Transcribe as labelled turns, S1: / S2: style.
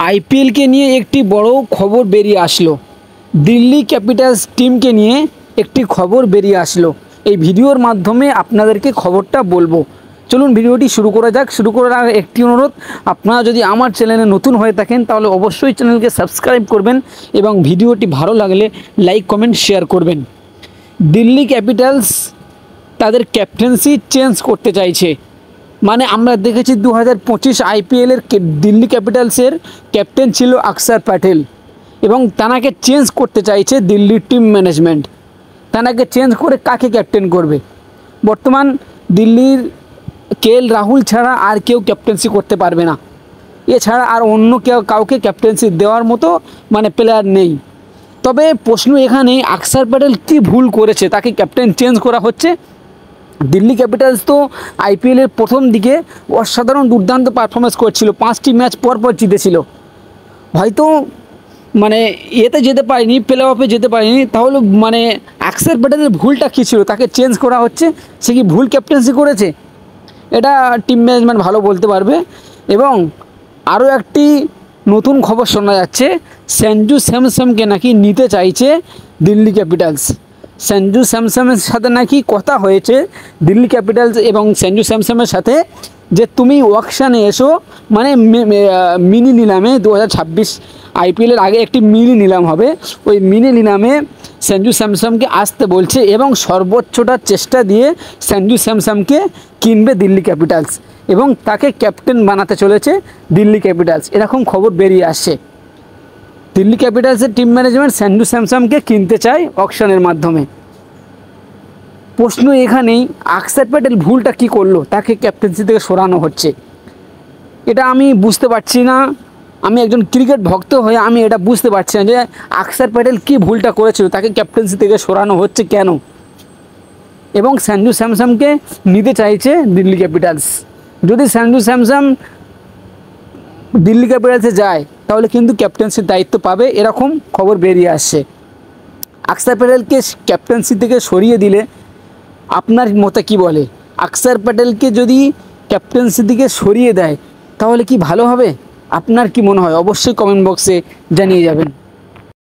S1: আইপিএলকে নিয়ে একটি বড় খবর বেরিয়ে আসলো। দিল্লি ক্যাপিটালস টিমকে নিয়ে একটি খবর বেরিয়ে আসলো। এই ভিডিওর মাধ্যমে আপনাদেরকে খবরটা বলবো। চলুন ভিডিওটি শুরু করা যাক। শুরু করার আগে একটি অনুরোধ, আপনারা যদি আমার চ্যানেলে নতুন হয়ে থাকেন তাহলে অবশ্যই চ্যানেলকে সাবস্ক্রাইব করবেন এবং ভিডিওটি ভালো লাগলে লাইক কমেন্ট শেয়ার করবেন। দিল্লি ক্যাপিটালস তাদের ক্যাপ্টেন্সি চেঞ্জ করতে চাইছে। মানে আমরা দেখেছি 2025 আইপিএলের দিল্লি ক্যাপিটালসের ক্যাপ্টেন ছিল অক্ষর প্যাটেল এবং তানাকে চেঞ্জ করতে চাইছে দিল্লির টিম ম্যানেজমেন্ট। তানাকে চেঞ্জ করে কাকে ক্যাপ্টেন করবে? বর্তমান দিল্লির কেএল রাহুল ছাড়া আর কেউ ক্যাপ্টেন্সি করতে পারবে না। এছাড়া আর অন্য কাউকে ক্যাপ্টেন্সি দেওয়ার মতো প্লেয়ার নেই। তবে প্রশ্ন এখানে অক্ষর প্যাটেল কী ভুল করেছে তাকে ক্যাপ্টেন চেঞ্জ করা হচ্ছে? দিল্লি ক্যাপিটালস তো আইপিএলের প্রথম দিকে অসাধারণ দুর্দান্ত পারফরমেন্স করছিল, 5টি ম্যাচ পর জিতেছিল। হয়তো এতে যেতে পারেনি, প্লে অফে যেতে পারেনি। তাহলে অক্ষর প্যাটেলের ভুলটা কী ছিল? তাকে চেঞ্জ করা হচ্ছে, সে কি ভুল ক্যাপ্টেন্সি করেছে? এটা টিম ম্যানেজমেন্ট ভালো বলতে পারবে। এবং আরও একটি নতুন খবর শোনা যাচ্ছে, সঞ্জু স্যামসনকে নাকি নিতে চাইছে দিল্লি ক্যাপিটালস। সঞ্জু স্যামসনের সাথে নাকি কথা হয়েছে দিল্লি ক্যাপিটালস এবং সঞ্জু স্যামসনের সাথে, যে তুমি অকশানে এসো, মিনি নিলামে 2026 আইপিএলের আগে একটি মিনি নিলাম হবে। ওই মিনি নিলামে সঞ্জু স্যামসনকে আসতে বলছে এবং সর্বোচ্চটা চেষ্টা দিয়ে সঞ্জু স্যামসনকে কিনবে দিল্লি ক্যাপিটালস এবং তাকে ক্যাপ্টেন বানাতে চলেছে দিল্লি ক্যাপিটালস। এরকম খবর বেরিয়ে আসছে। দিল্লি ক্যাপিটালসের টিম ম্যানেজমেন্ট সঞ্জু স্যামসনকে কিনতে চায় অকশনের মাধ্যমে। প্রশ্ন এখানেই, অক্ষর প্যাটেল ভুলটা কী করলো? তাকে ক্যাপ্টেন্সি থেকে সরানো হচ্ছে। এটা আমি বুঝতে পারছি না। আমি একজন ক্রিকেট ভক্ত হয়ে আমি এটা বুঝতে পারছি না যে অক্ষর প্যাটেল কী ভুলটা করেছিল, তাকে ক্যাপ্টেন্সি থেকে সরানো হচ্ছে কেন? এবং সঞ্জু স্যামসনকে নিতে চাইছে দিল্লি ক্যাপিটালস। যদি সঞ্জু স্যামসন দিল্লি ক্যাপিটালসে যায় তাহলে কিন্তু ক্যাপ্টেন্সির দায়িত্ব পাবে, এরকম খবর বেরিয়ে আসছে। অক্ষর প্যাটেলকে ক্যাপ্টেন্সি থেকে সরিয়ে দিলে আপনার মতে কি বলে? অক্ষর প্যাটেলকে যদি ক্যাপ্টেন্সি থেকে সরিয়ে দেয় তাহলে কি ভালো হবে? আপনার কি মনে হয়? অবশ্যই কমেন্ট বক্সে জানিয়ে যাবেন।